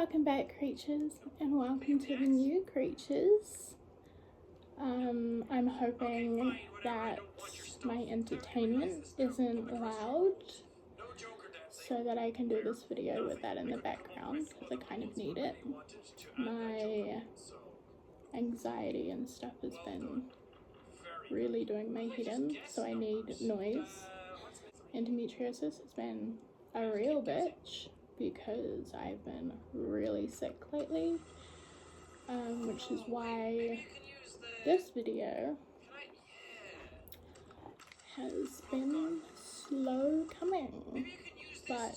Welcome back, creatures, and welcome to the new creatures. I'm hoping that my entertainment isn't loud so that I can do this video with that in the background, because I kind of need it. My anxiety and stuff has been really doing my head in, so I need noise. Endometriosis has been a real bitch because I've been really sick lately, which is why this video has been slow coming, but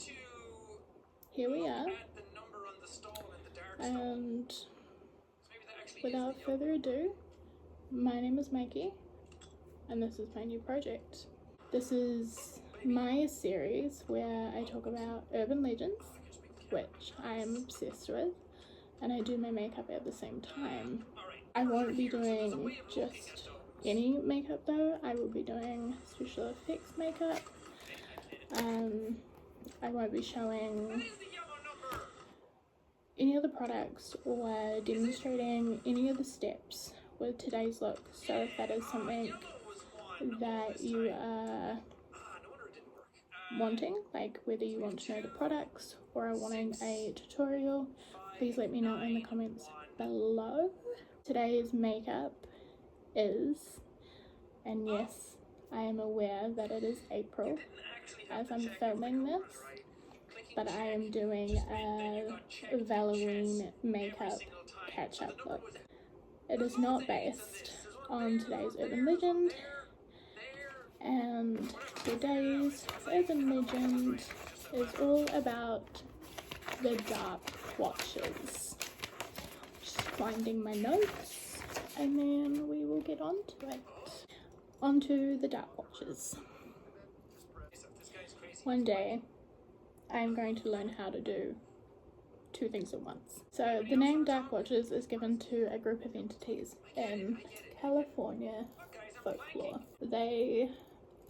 here we are. And without further ado, my name is Mikey and this is my new project. This is my series where I talk about urban legends, which I am obsessed with, and I do my makeup at the same time. I won't be doing just any makeup though. I will be doing special effects makeup. I won't be showing any of the products or demonstrating any of the steps with today's look. So if that is something that you are wanting, like whether you want to know the products or are wanting a tutorial, please let me know in the comments below. Today's makeup is, and yes, I am aware that it is April as I'm filming this, but I am doing a Halloween makeup catch-up look. It is not based on today's urban legend, and today's urban legend is all about the Dark Watches. Just finding my notes and then we will get on to it. Onto the Dark Watches. One day I'm going to learn how to do two things at once. So the name Dark Watches is given to a group of entities in California folklore. They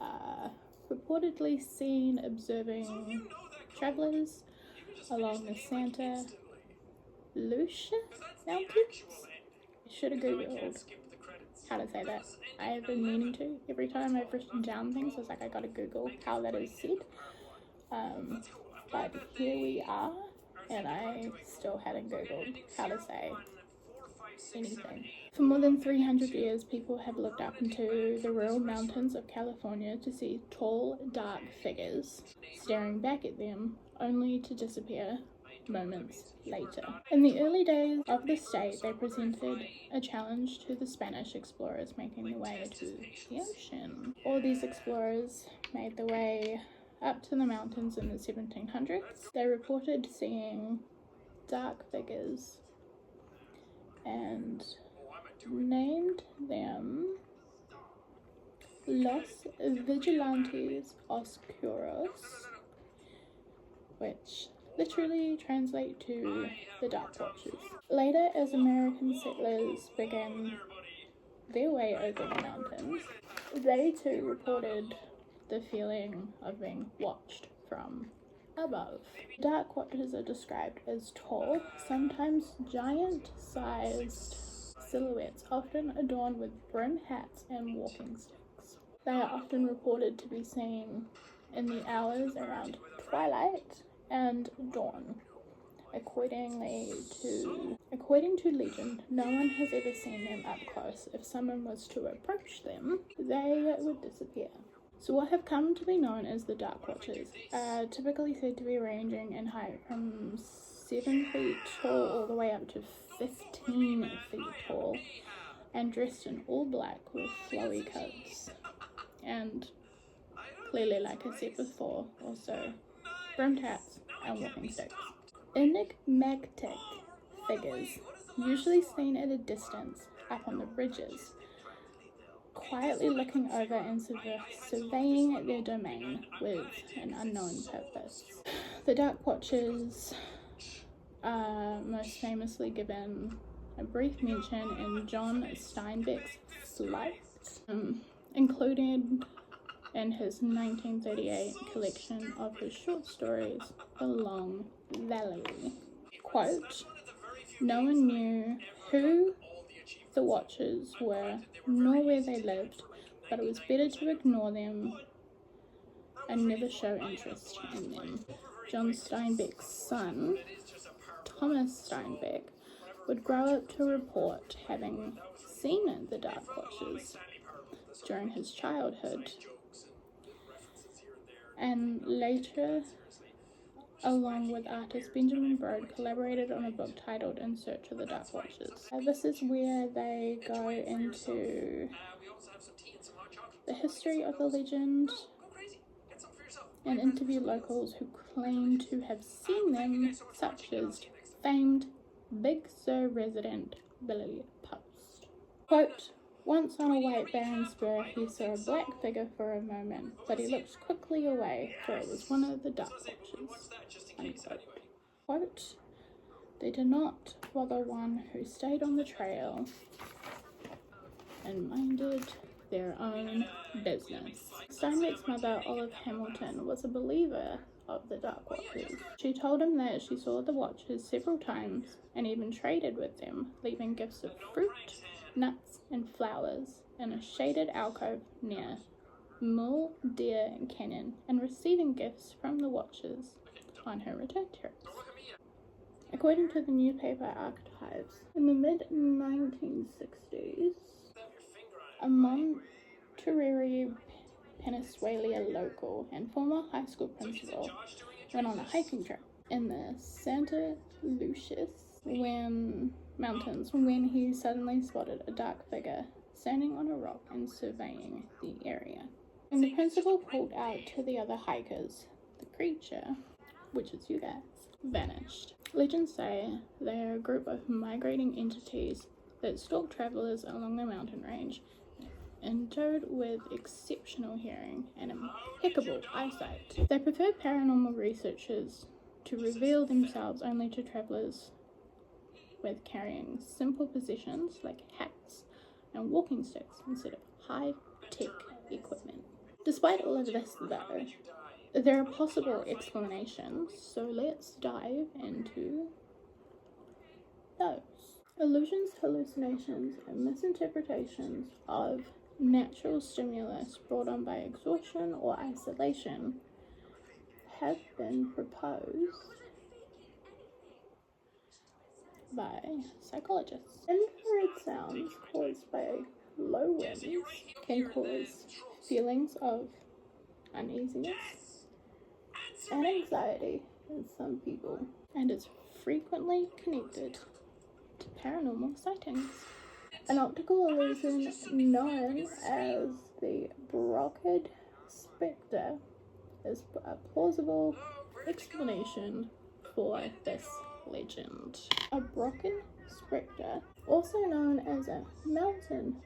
are reportedly seen observing travelers along the Santa Lucia Mountains. I should have googled how to say that. I have been meaning to. Every time I've written down things, I was like, I gotta Google how that is said. But here we are, and I still hadn't Googled how to say anything. For more than 300 years, people have looked up into the rural mountains of California to see tall, dark figures staring back at them, only to disappear moments later. In the early days of the state, they presented a challenge to the Spanish explorers making their way to the ocean. All these explorers made their way up to the mountains in the 1700s. They reported seeing dark figures and named them Los Vigilantes Oscuros, which literally translate to the Dark Watches. Later, as American settlers began their way over the mountains, they too reported the feeling of being watched from above. Dark Watches are described as tall, sometimes giant-sized silhouettes, often adorned with brim hats and walking sticks. They are often reported to be seen in the hours around twilight and dawn. According to legend, no one has ever seen them up close. If someone was to approach them, they would disappear. So what have come to be known as the Dark Watches are typically said to be ranging in height from 7 feet tall all the way up to 15 feet tall, and dressed in all black with flowy coats, and clearly, like I said before, also brimmed hats and walking sticks. Enigmatic figures, usually seen at a distance up on the ridges, quietly looking over and surveying their domain with an unknown purpose. The Dark Watches are most famously given a brief mention in John Steinbeck's Flight, included in his 1938 collection of his short stories, The Long Valley. quote, "No one knew who the Watchers were nor where they lived, but it was better to ignore them and never show interest in them." John Steinbeck's son, Thomas Steinbeck, would grow up to report having seen the Dark Watchers during his childhood, and later, along with artist Benjamin Brode, collaborated on a book titled In Search of the Dark Watchers. This is where they go into the history of the legend and interview locals who claim to have seen them, such as famed Big Sur resident Billy Post. Quote, "Once on a white barren spur he saw a black figure for a moment, but he looked quickly away, for it was one of the Dark Watchers." Unquote. Quote, "They did not bother one who stayed on the trail and minded their own business." Steinbeck's mother, Olive Hamilton, was a believer of the Dark Watchers. She told him that she saw the Watchers several times and even traded with them, leaving gifts of fruit, nuts, and flowers in a shaded alcove near Mule Deer Canyon, and receiving gifts from the Watchers on her return trips. According to the newspaper archives, in the mid-1960s, a Monterey, Pennsylvania local and former high school principal went on a hiking trip in the Santa Lucius Mountains when he suddenly spotted a dark figure standing on a rock and surveying the area. When the principal called out to the other hikers, the creature, which is you guys, vanished. Legends say they are a group of migrating entities that stalk travelers along the mountain range, endowed with exceptional hearing and impeccable eyesight. They prefer paranormal researchers to reveal themselves only to travelers with carrying simple possessions like hats and walking sticks instead of high-tech equipment. Despite all of this, though, there are possible explanations, so let's dive into those. Illusions, hallucinations, and misinterpretations of natural stimulus brought on by exhaustion or isolation have been proposed by psychologists. Infrared sounds caused by low winds can cause feelings of uneasiness and anxiety in some people, and is frequently connected to paranormal sightings. An optical illusion known as the Brocken spectre is a plausible explanation for this legend. A Brocken spectre, also known as a mountain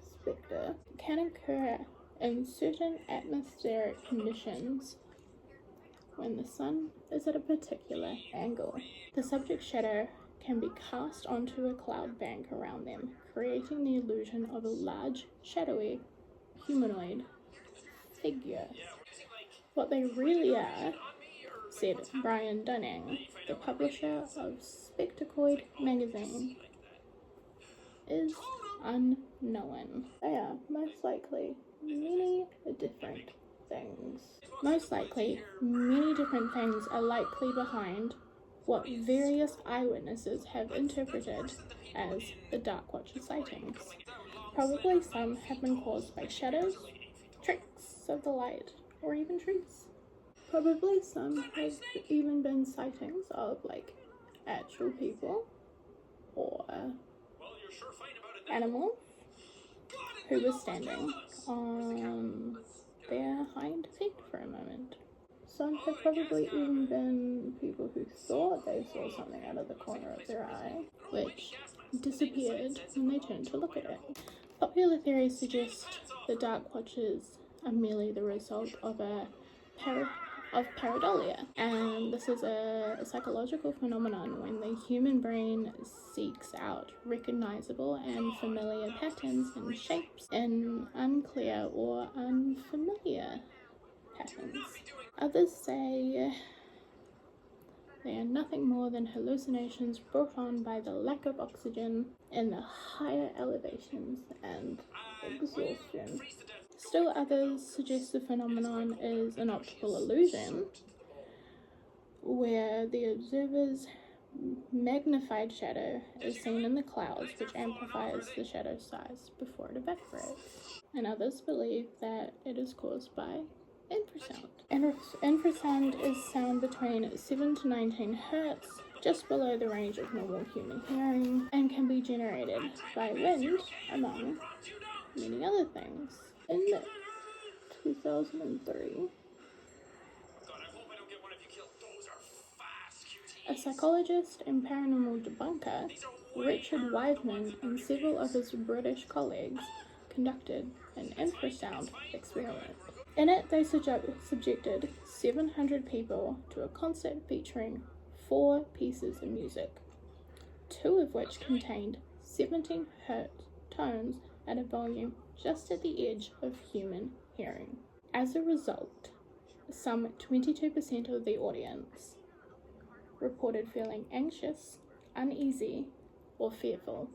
spectre, can occur in certain atmospheric conditions when the sun is at a particular angle. The subject's shadow can be cast onto a cloud bank around them, creating the illusion of a large, shadowy, humanoid figure. What they really are, said Brian Dunning, the publisher of Spectacoid magazine, is unknown. They are most likely many different things. Most likely, many different things are likely behind what various eyewitnesses have interpreted as the Dark Watcher sightings. Probably some have been caused by shadows, tricks of the light, or even trees. Probably some have even been sightings of actual people or animals who were standing on their hind feet for a moment. Some have probably even been people who thought they saw something out of the corner of their eye, which disappeared when they turned to look at it. Popular theories suggest the Dark Watchers are merely the result of pareidolia, and this is a psychological phenomenon when the human brain seeks out recognizable and familiar patterns and shapes in unclear or unfamiliar patterns. Others say They are nothing more than hallucinations brought on by the lack of oxygen in the higher elevations and exhaustion. Still others suggest the phenomenon is an optical illusion, where the observer's magnified shadow is seen in the clouds, which amplifies the shadow's size before it evaporates. And others believe that it is caused by infrasound. Infrasound is sound between 7 to 19 hertz, just below the range of normal human hearing, and can be generated by wind, among many other things. In 2003, a psychologist and paranormal debunker, Richard Wiseman, and several of his British colleagues conducted an infrasound experiment. In it, they subjected 700 people to a concert featuring 4 pieces of music, 2 of which contained 17 hertz tones at a volume just at the edge of human hearing. As a result, some 22% of the audience reported feeling anxious, uneasy, or fearful.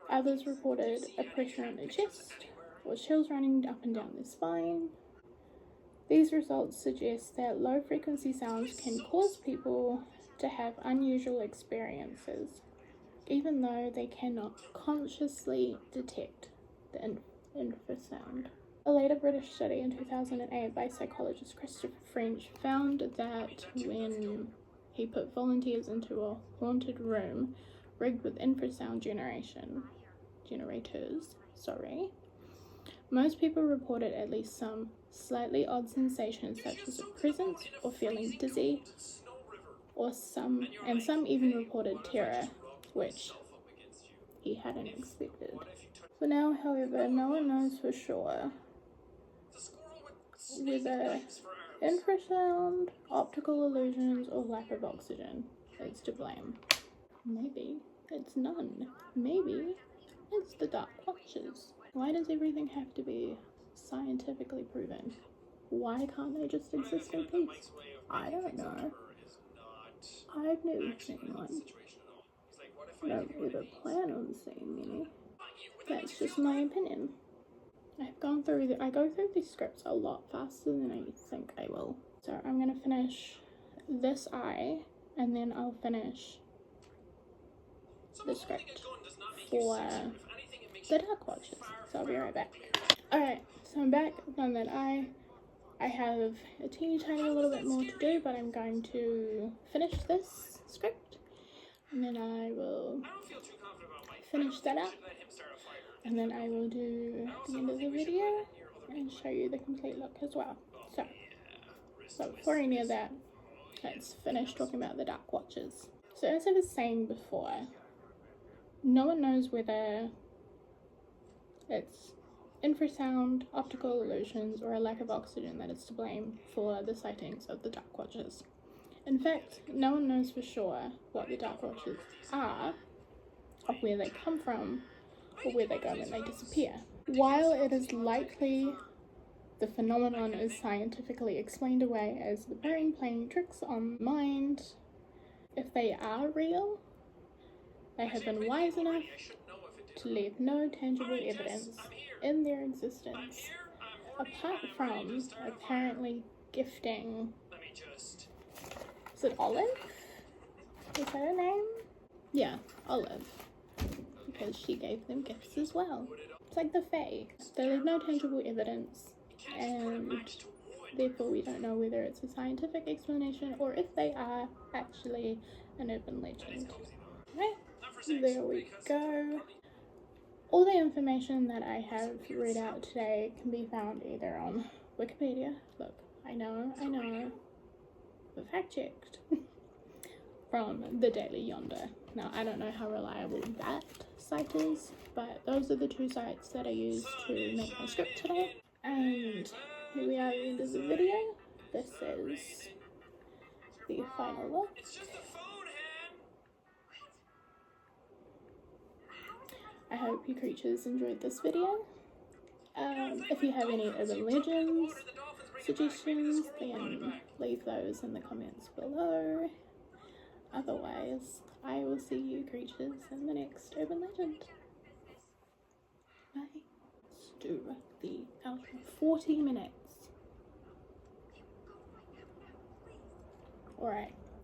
Others reported a pressure in their chest or chills running up and down their spine. These results suggest that low-frequency sounds can cause people to have unusual experiences, even though they cannot consciously detect the infrasound. A later British study in 2008 by psychologist Christopher French found that when he put volunteers into a haunted room rigged with infrasound generators, most people reported at least some slightly odd sensations such as a presence or feeling dizzy, some even reported terror, which he hadn't expected. For now, however, no one knows for sure whether infrasound, optical illusions, or lack of oxygen is to blame. Maybe it's none. Maybe it's the Dark Watches. Why does everything have to be scientifically proven? Why can't they just exist in peace? I don't know. I've never seen one. I don't ever plan on seeing any. That's just my opinion. I go through these scripts a lot faster than I think I will. So I'm gonna finish this eye, and then I'll finish the script for the Dark Watches. So I'll be right back. Alright, so I'm back. I've done that eye. I have a teeny tiny little bit more to do, but I'm going to finish this script, and then I will finish that up, and then I will do the end of the video and show you the complete look as well. So before any of that, let's finish talking about the Dark Watches. So as I was saying before, no one knows whether it's infrasound, optical illusions, or a lack of oxygen that is to blame for the sightings of the Dark Watches. In fact, no one knows for sure what the Dark Watches are, or where they come from, or where they go when they disappear. While it is likely the phenomenon is scientifically explained away as the brain playing tricks on the mind, if they are real, they have been wise enough to leave no tangible evidence in their existence, apart from apparently gifting, is it Olive? Is that her name? Yeah, Olive, because she gave them gifts as well. It's like the Fae. They leave no tangible evidence, and therefore we don't know whether it's a scientific explanation or if they are actually an urban legend. Right, there we go. All the information that I have read out today can be found either on Wikipedia. Look, I know, but fact-checked. From the Daily Yonder. Now, I don't know how reliable that site is, but those are the 2 sites that I used to make my script today. And here we are at the end of the video. This is the final look. I hope you creatures enjoyed this video. If you have any urban legends, suggestions, then leave those in the comments below. Otherwise, I will see you creatures in the next urban legend. Bye. Let's do the outro. 40 minutes. Alright.